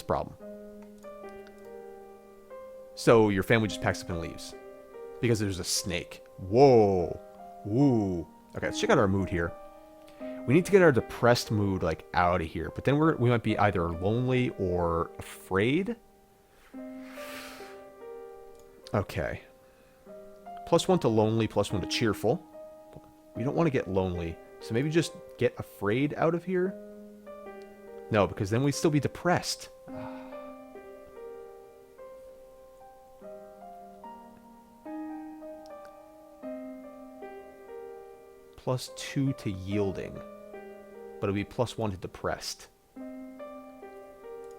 problem. So your family just packs up and leaves. Because there's a snake. Whoa. Ooh. Okay, let's check out our mood here. We need to get our depressed mood, like, out of here. But then we might be either lonely or afraid. Okay. +1 to lonely, +1 to cheerful. We don't want to get lonely. So maybe just get afraid out of here? No, because then we'd still be depressed. +2 to yielding. But it'll be +1 to depressed.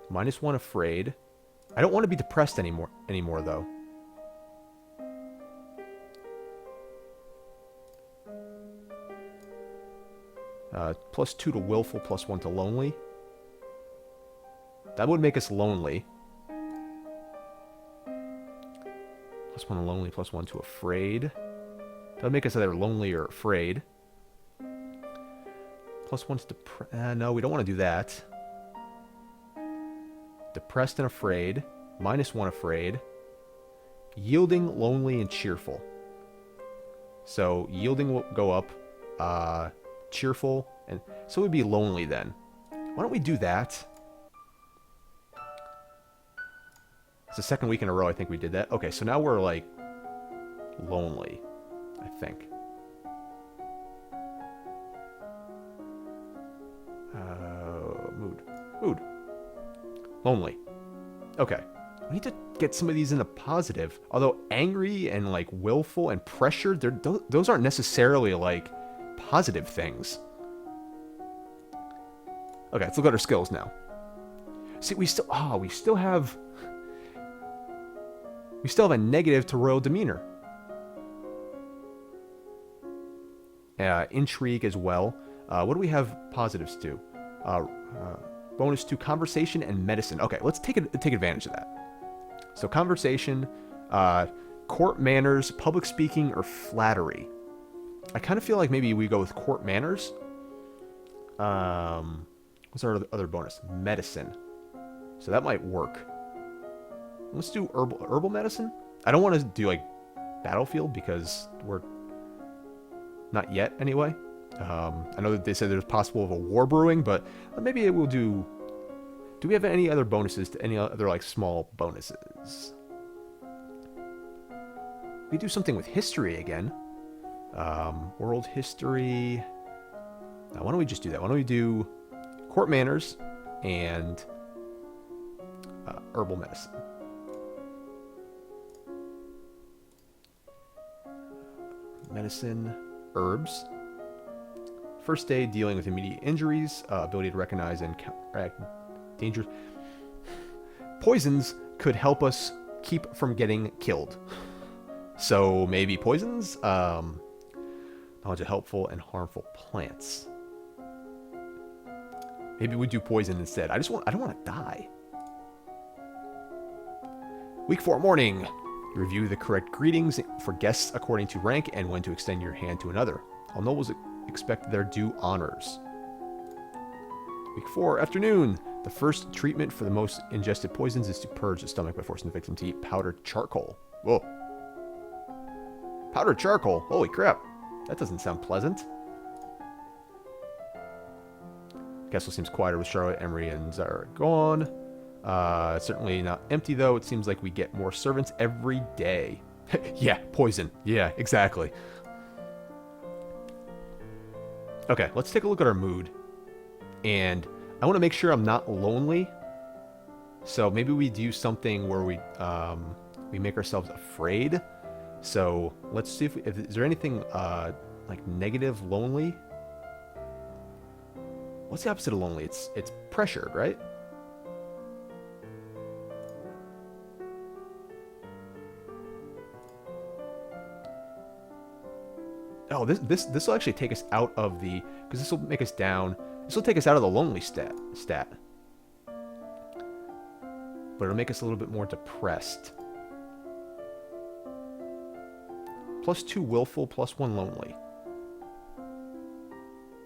-1 afraid. I don't want to be depressed anymore though. +2 to willful, +1 to lonely. That would make us lonely. +1 to lonely, +1 to afraid. That would make us either lonely or afraid. +1 to depressed. No, we don't want to do that. Depressed and afraid. -1 afraid. Yielding, lonely, and cheerful. So yielding will go up. Cheerful, and so it would be lonely then. Why don't we do that? It's the second week in a row I think we did that. Okay, so now we're like lonely, I think. Mood. Lonely. Okay. We need to get some of these into positive. Although angry and like willful and pressured, those aren't necessarily like positive things. Okay, let's look at our skills now. See, we still have a negative to royal demeanor. Intrigue as well. What do we have positives to? Bonus to conversation and medicine. Okay, let's take advantage of that. So conversation, court manners, public speaking, or flattery. I kind of feel like maybe we go with court manners. What's our other bonus? Medicine. So that might work. Let's do herbal medicine. I don't want to do like battlefield because we're not yet anyway. I know that they said there's possible of a war brewing, but maybe it will do. Do we have any other bonuses to any other like small bonuses? We do something with history again. World history. Now, why don't we just do that? Why don't we do court manners and herbal medicine? Medicine, herbs. First aid, dealing with immediate injuries, ability to recognize and counteract dangers. Poisons could help us keep from getting killed. So maybe poisons. Knowledge of helpful and harmful plants. Maybe we do poison instead. I don't want to die. Week 4 morning. Review the correct greetings for guests according to rank and when to extend your hand to another. All nobles expect their due honors. Week 4 afternoon. The first treatment for the most ingested poisons is to purge the stomach by forcing the victim to eat powdered charcoal. Whoa. Powdered charcoal. Holy crap. That doesn't sound pleasant. Castle seems quieter with Charlotte, Emery, and Zara gone. Certainly not empty, though. It seems like we get more servants every day. Yeah, poison. Yeah, exactly. Okay, let's take a look at our mood. And I want to make sure I'm not lonely. So maybe we do something where we make ourselves afraid. So let's see if is there anything like negative lonely? What's the opposite of lonely? It's pressured, right? Oh, this will actually take us out of the, because this will make us down. This will take us out of the lonely stat. But it'll make us a little bit more depressed. +2 willful, +1 lonely.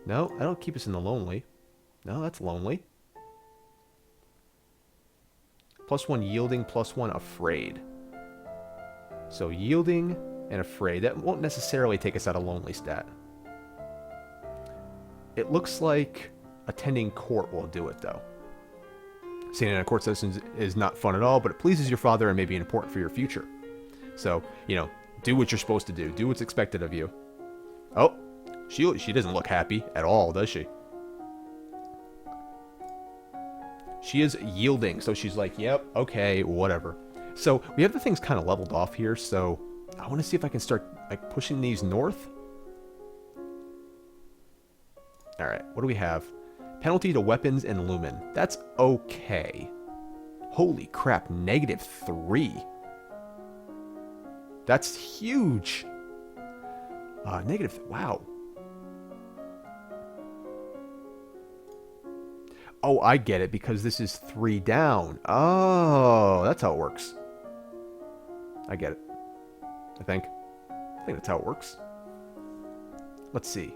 No, that'll keep us in the lonely. No, that's lonely. +1 yielding, +1 afraid. So yielding and afraid. That won't necessarily take us out of lonely stat. It looks like attending court will do it, though. Sitting in a court session is not fun at all, but it pleases your father and may be important for your future. So, you know, do what you're supposed to do. Do what's expected of you. Oh, she doesn't look happy at all, does she? She is yielding, so she's like, yep, okay, whatever. So we have the things kind of leveled off here, so I want to see if I can start like pushing these north. All right, what do we have? Penalty to weapons and lumen. That's okay. Holy crap, -3. That's huge. Negative, wow. Oh, I get it, because this is 3 down. Oh, that's how it works. I get it. I think that's how it works. Let's see.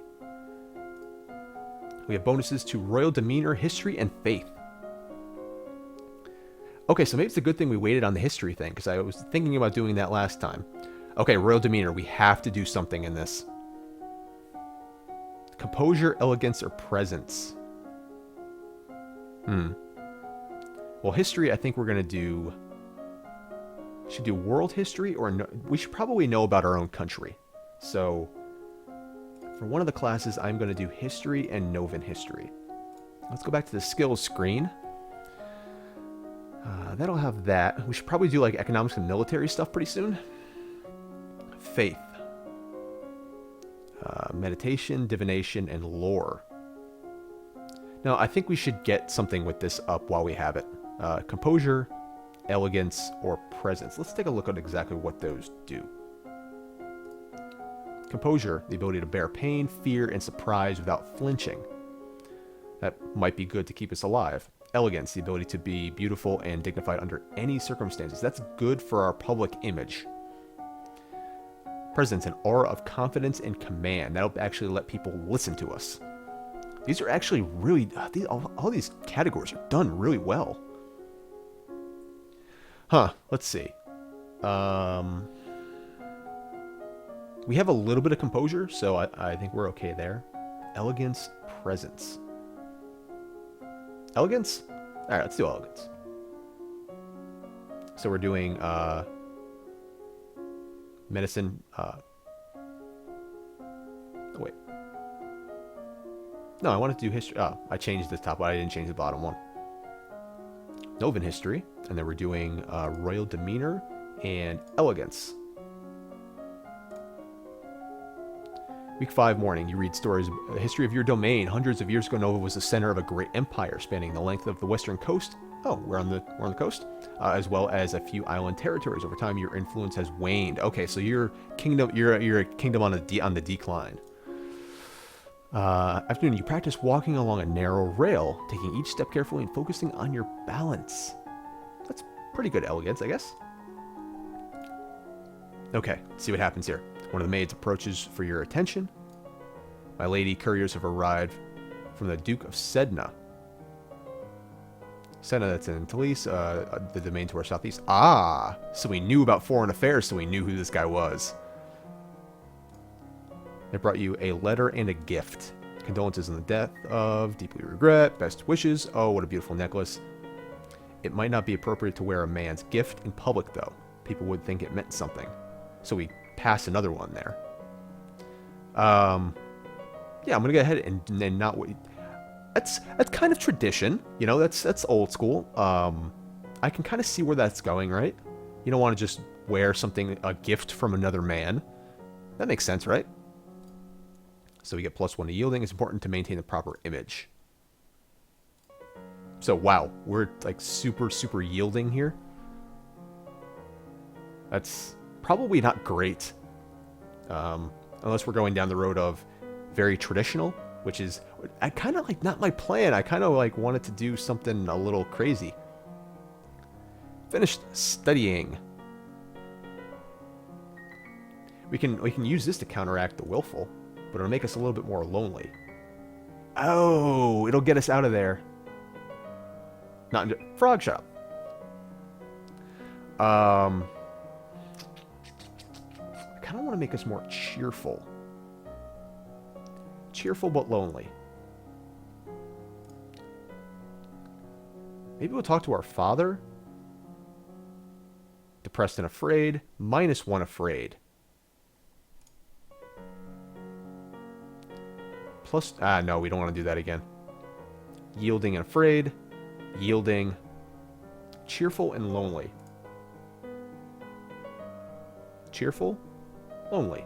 We have bonuses to royal demeanor, history, and faith. Okay, so maybe it's a good thing we waited on the history thing, because I was thinking about doing that last time. Okay, royal demeanor. We have to do something in this. Composure, elegance, or presence. Well, history, I think we're going to do... Should do world history, or no, we should probably know about our own country. So, for one of the classes, I'm going to do history and Novan history. Let's go back to the skills screen. That'll have that. We should probably do like economics and military stuff pretty soon. Faith. Meditation, divination, and lore. Now, I think we should get something with this up while we have it. Composure, elegance, or presence. Let's take a look at exactly what those do. Composure, the ability to bear pain, fear, and surprise without flinching. That might be good to keep us alive. Elegance, the ability to be beautiful and dignified under any circumstances. That's good for our public image. Presence, an aura of confidence and command. That'll actually let people listen to us. These are actually really... all these categories are done really well. Huh, let's see. We have a little bit of composure, so I think we're okay there. Elegance, presence. Elegance? Alright, let's do elegance. So we're doing medicine. Oh, wait. No, I wanted to do history. Oh, I changed the top one. I didn't change the bottom one. Novan history. And then we're doing royal demeanor and elegance. Week 5 morning, you read stories of the history of your domain. Hundreds of years ago, Nova was the center of a great empire spanning the length of the western coast. Oh, we're on the coast, as well as a few island territories. Over time, your influence has waned. Okay, so your kingdom, you're a kingdom on the decline. Afternoon, you practice walking along a narrow rail, taking each step carefully and focusing on your balance. That's pretty good elegance, I guess. Okay, let's see what happens here. One of the maids approaches for your attention. My lady, couriers have arrived from the Duke of Sedna. Sedna, that's in Talise, the domain to our southeast. Ah, so we knew about foreign affairs, so we knew who this guy was. They brought you a letter and a gift. Condolences on the death of, deeply regret, best wishes. Oh, what a beautiful necklace. It might not be appropriate to wear a man's gift in public, though. People would think it meant something. So we pass another one there. Yeah, I'm gonna go ahead and not wait. That's kind of tradition, you know. That's old school. I can kind of see where that's going, right? You don't want to just wear something, a gift from another man. That makes sense, right? So we get +1 to yielding. It's important to maintain the proper image. So wow, we're like super yielding here. That's probably not great. Unless we're going down the road of very traditional, which is, I kind of like, not my plan. I kind of like wanted to do something a little crazy. Finished studying. We can use this to counteract the willful, but it'll make us a little bit more lonely. Oh, it'll get us out of there. Not into frog shop. I kind of want to make us more cheerful. Cheerful but lonely. Maybe we'll talk to our father. Depressed and afraid. -1 afraid. Plus, no, we don't want to do that again. Yielding and afraid. Yielding. Cheerful and lonely. Cheerful. Lonely.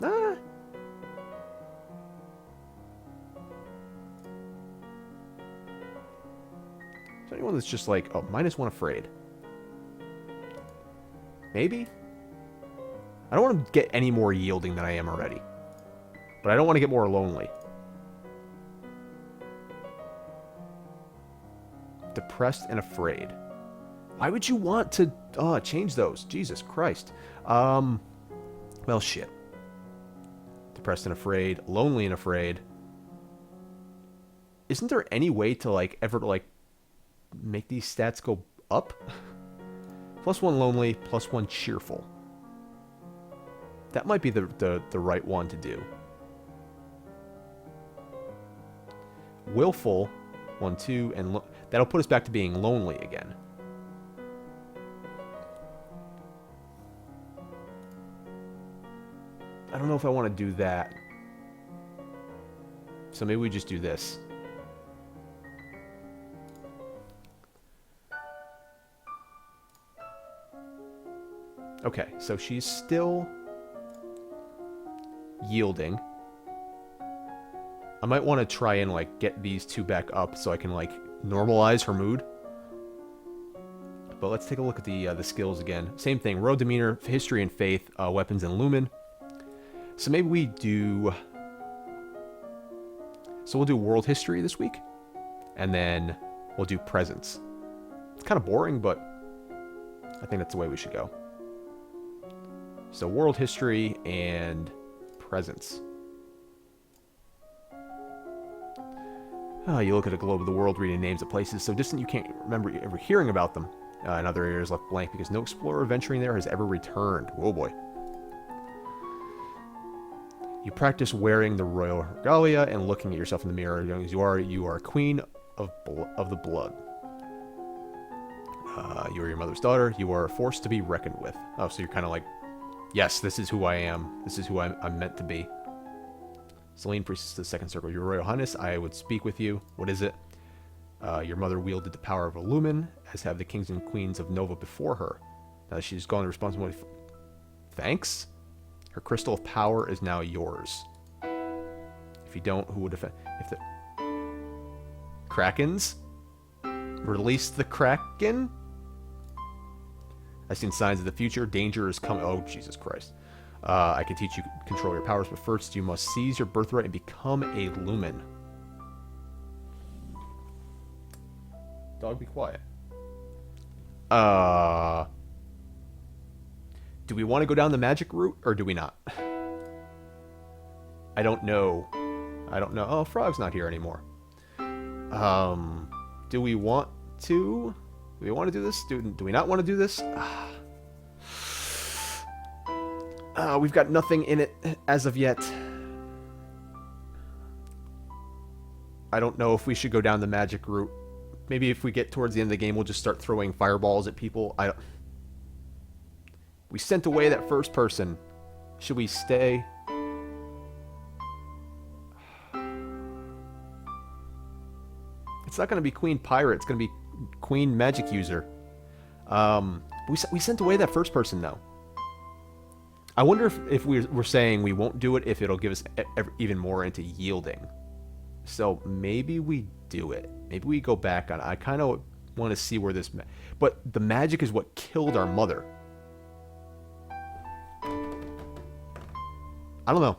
Ah. Is there anyone that's just like, oh, -1 afraid? Maybe? I don't want to get any more yielding than I am already. But I don't want to get more lonely. Depressed and afraid. Why would you want to change those? Jesus Christ. Well, shit. Depressed and afraid. Lonely and afraid. Isn't there any way to, like, ever, like, make these stats go up? +1 lonely, +1 cheerful. That might be the right one to do. Willful, 1, 2, and that'll put us back to being lonely again. I don't know if I want to do that. So maybe we just do this. Okay, so she's still yielding. I might want to try and, like, get these two back up so I can, like, normalize her mood. But let's take a look at the skills again. Same thing. Road demeanor, history and faith, weapons and lumen. So maybe we do... So we'll do world history this week. And then we'll do presence. It's kind of boring, but I think that's the way we should go. So world history and presence. You look at a globe of the world, reading names of places so distant you can't remember ever hearing about them. In other areas left blank because no explorer venturing there has ever returned. Whoa, boy. You practice wearing the royal regalia and looking at yourself in the mirror. Young as you are a queen of the blood. You are your mother's daughter. You are a force to be reckoned with. Oh, so you're kind of like, yes, this is who I am. This is who I'm meant to be. Selene, priestess of the second circle. Your Royal Highness, I would speak with you. What is it? Your mother wielded the power of a lumen, as have the kings and queens of Nova before her. Now she's gone responsibility. Thanks? Her crystal of power is now yours. If you don't, who would defend? If the Krakens? Release the Kraken? I've seen signs of the future. Danger is coming. Oh, Jesus Christ. I can teach you to control your powers, but first you must seize your birthright and become a lumen. Dog, be quiet. Do we want to go down the magic route, or do we not? I don't know. I don't know. Oh, Frog's not here anymore. Do we want to? Do we want to do this? Do we not want to do this? We've got nothing in it as of yet. I don't know if we should go down the magic route. Maybe if we get towards the end of the game, we'll just start throwing fireballs at people. We sent away that first person. Should we stay? It's not going to be Queen Pirate. It's going to be Queen Magic User. We sent away that first person, though. I wonder if we're saying we won't do it if it'll give us even more into yielding. So maybe we do it. Maybe we go back on it. I kind of want to see where this... But the magic is what killed our mother. I don't know.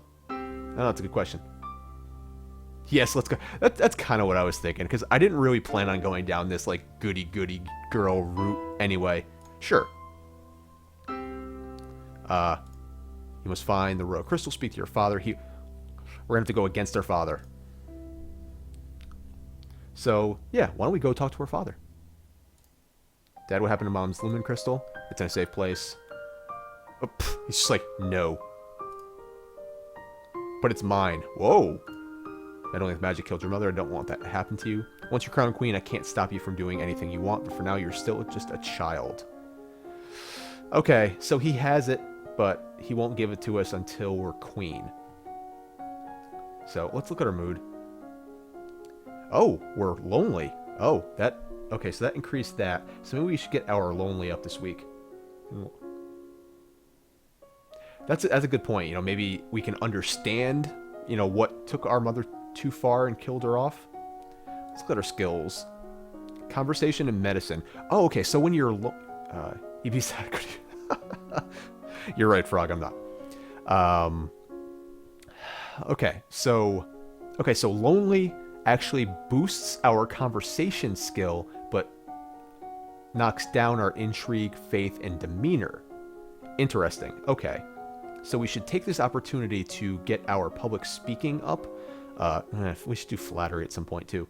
That's a good question. Yes, let's go. That's kind of what I was thinking, because I didn't really plan on going down this, like, goody-goody girl route anyway. Sure. You must find the royal crystal, speak to your father. We're going to have to go against our father. So, yeah, why don't we go talk to our father? Dad, what happened to Mom's lumen crystal? It's in a safe place. Oh, pff, he's just like, no. But it's mine. Whoa. I don't think magic killed your mother. I don't want that to happen to you. Once you're crowned queen, I can't stop you from doing anything you want, but for now, you're still just a child. Okay, so he has it, but he won't give it to us until we're queen. So let's look at our mood. Oh, we're lonely. Oh, that... Okay, so that increased that. So maybe we should get our lonely up this week. That's a good point. You know, maybe we can understand, you know, what took our mother too far and killed her off. Let's look at our skills. Conversation and medicine. Oh, okay, so when you're... you'd be sad. You're right, Frog, I'm not. Okay, so lonely actually boosts our conversation skill, but knocks down our intrigue, faith, and demeanor. Interesting. Okay. So we should take this opportunity to get our public speaking up. We should do flattery at some point too.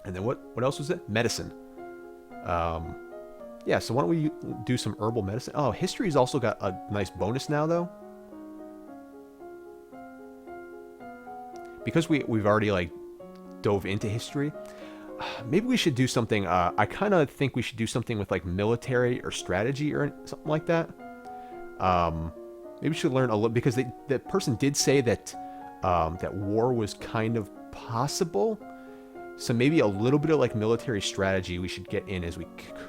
And then what else was it? Medicine. Yeah, so why don't we do some herbal medicine? Oh, history's also got a nice bonus now, though. Because we've already, like, dove into history, maybe we should do something. I kind of think we should do something with, like, military or strategy or something like that. Maybe we should learn a little, because that person did say that that war was kind of possible. So maybe a little bit of like military strategy we should get in as we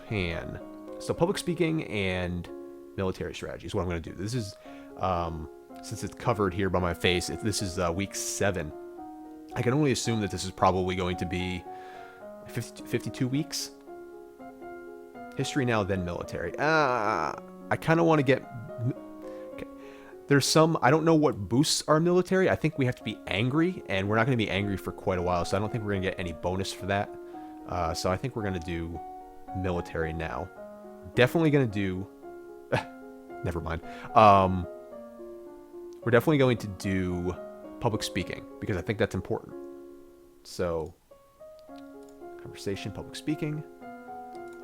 can. So public speaking and military strategy is what I'm going to do. This is, since it's covered here by my face, this is week 7. I can only assume that this is probably going to be 52 weeks. History now, then military. I kind of want to get... Okay. There's some... I don't know what boosts our military. I think we have to be angry, and we're not going to be angry for quite a while, so I don't think we're going to get any bonus for that. So I think we're going to do military now. Definitely going to do... Never mind. We're definitely going to do public speaking, because I think that's important. So, conversation, public speaking.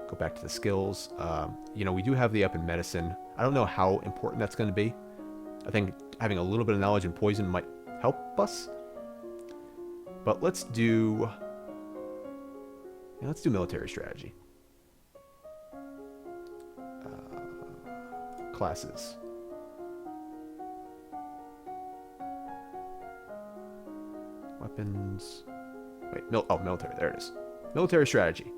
Go back to the skills. You know, we do have the up in medicine. I don't know how important that's going to be. I think having a little bit of knowledge in poison might help us. But let's do... Yeah, let's do military strategy. Classes. Weapons. Wait, military. There it is. Military strategy.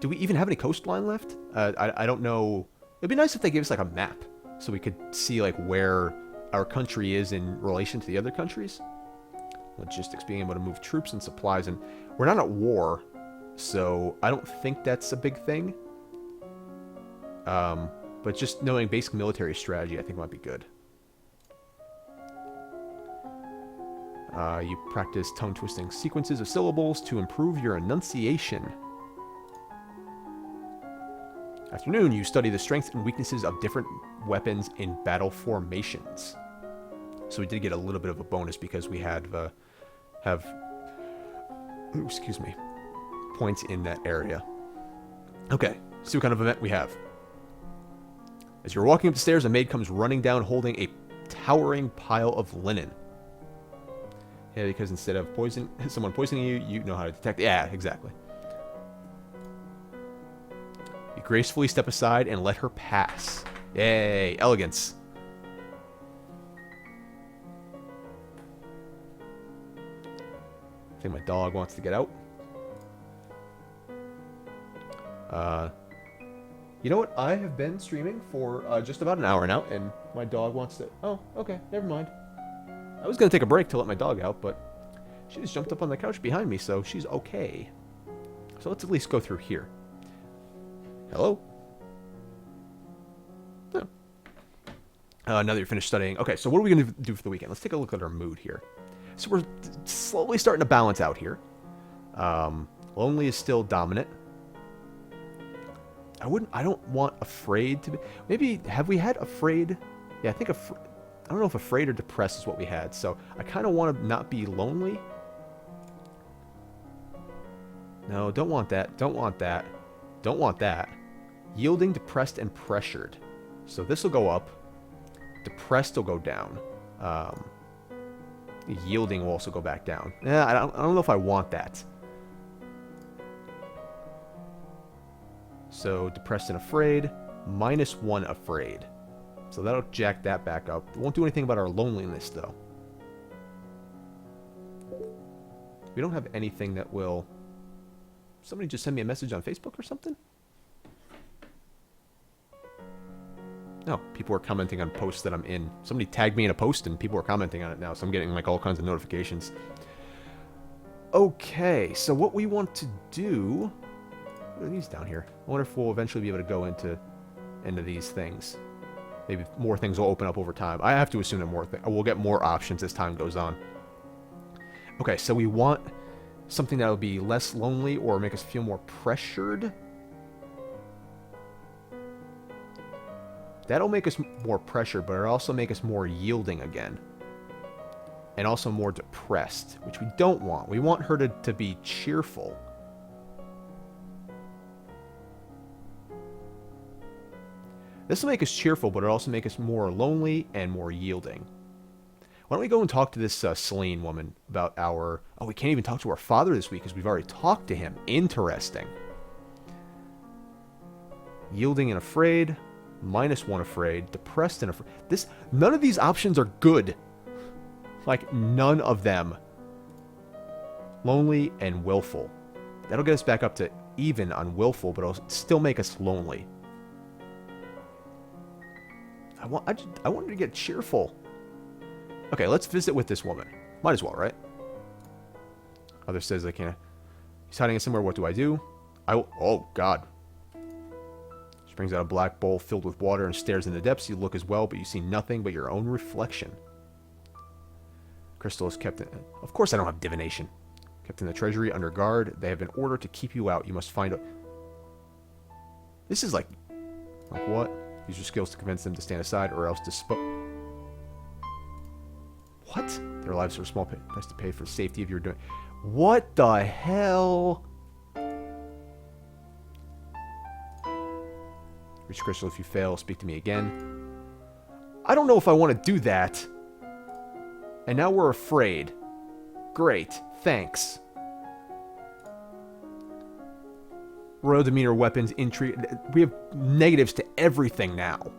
Do we even have any coastline left? I don't know. It'd be nice if they gave us like a map so we could see like where our country is in relation to the other countries. Logistics, being able to move troops and supplies, and we're not at war, so I don't think that's a big thing. But just knowing basic military strategy, I think might be good. You practice tongue-twisting sequences of syllables to improve your enunciation. Afternoon, you study the strengths and weaknesses of different weapons in battle formations. So we did get a little bit of a bonus because we had excuse me, points in that area. Okay, see what kind of event we have. As you're walking up the stairs, a maid comes running down holding a towering pile of linen. Yeah, because instead of someone poisoning you, you know how to detect it. Yeah, exactly. You gracefully step aside and let her pass. Yay, elegance. I think my dog wants to get out. You know what? I have been streaming for just about an hour now, and my dog wants to... Oh, okay, never mind. I was going to take a break to let my dog out, but she just jumped up on the couch behind me, so she's okay. So let's at least go through here. Hello? No. Now that you're finished studying. Okay, so what are we going to do for the weekend? Let's take a look at our mood here. So we're slowly starting to balance out here. Lonely is still dominant. I don't want afraid to be... Maybe, have we had afraid? Yeah, I think I don't know if afraid or depressed is what we had. So I kind of want to not be lonely. No, don't want that. Don't want that. Don't want that. Yielding, depressed, and pressured. So this will go up. Depressed will go down. Yielding will also go back down. Yeah, I don't know if I want that. So depressed and afraid. -1 afraid. So that'll jack that back up. It won't do anything about our loneliness, though. We don't have anything that will... Somebody just send me a message on Facebook or something? No, people are commenting on posts that I'm in. Somebody tagged me in a post and people are commenting on it now, so I'm getting like all kinds of notifications. Okay, so what we want to do... What are these down here? I wonder if we'll eventually be able to go into these things. Maybe more things will open up over time. I have to assume that we'll get more options as time goes on. Okay, so we want something that will be less lonely or make us feel more pressured. That'll make us more pressured, but it'll also make us more yielding again. And also more depressed, which we don't want. We want her to be cheerful. This will make us cheerful, but it'll also make us more lonely and more yielding. Why don't we go and talk to this Celine woman about our... Oh, we can't even talk to our father this week because we've already talked to him. Interesting. Yielding and afraid. -1 afraid. Depressed and afraid. None of these options are good. Like, none of them. Lonely and willful. That'll get us back up to even on willful, but it'll still make us lonely. I want her to get cheerful. Okay, let's visit with this woman. Might as well, right? Other says I can't. He's hiding it somewhere. What do I do? Oh, God. She brings out a black bowl filled with water and stares in the depths. You look as well, but you see nothing but your own reflection. Crystal is kept in... Of course I don't have divination. Kept in the treasury under guard. They have been ordered to keep you out. You must find a... This is like... Like what? Use your skills to convince them to stand aside or else dispose... What? Their lives are a small price to pay for the safety of your doing... What the hell? Reach Crystal if you fail. Speak to me again. I don't know if I want to do that. And now we're afraid. Great. Thanks. Royal demeanor, weapons, intrigue. We have negatives to everything now.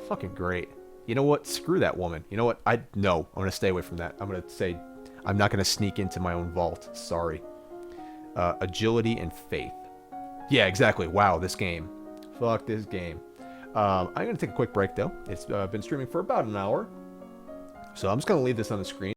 Fucking great. You know what? Screw that woman. You know what? No. I'm going to stay away from that. I'm going to say... I'm not going to sneak into my own vault. Sorry. Agility and faith. Yeah, exactly. Wow, this game. Fuck this game. I'm going to take a quick break, though. It's been streaming for about an hour. So I'm just going to leave this on the screen.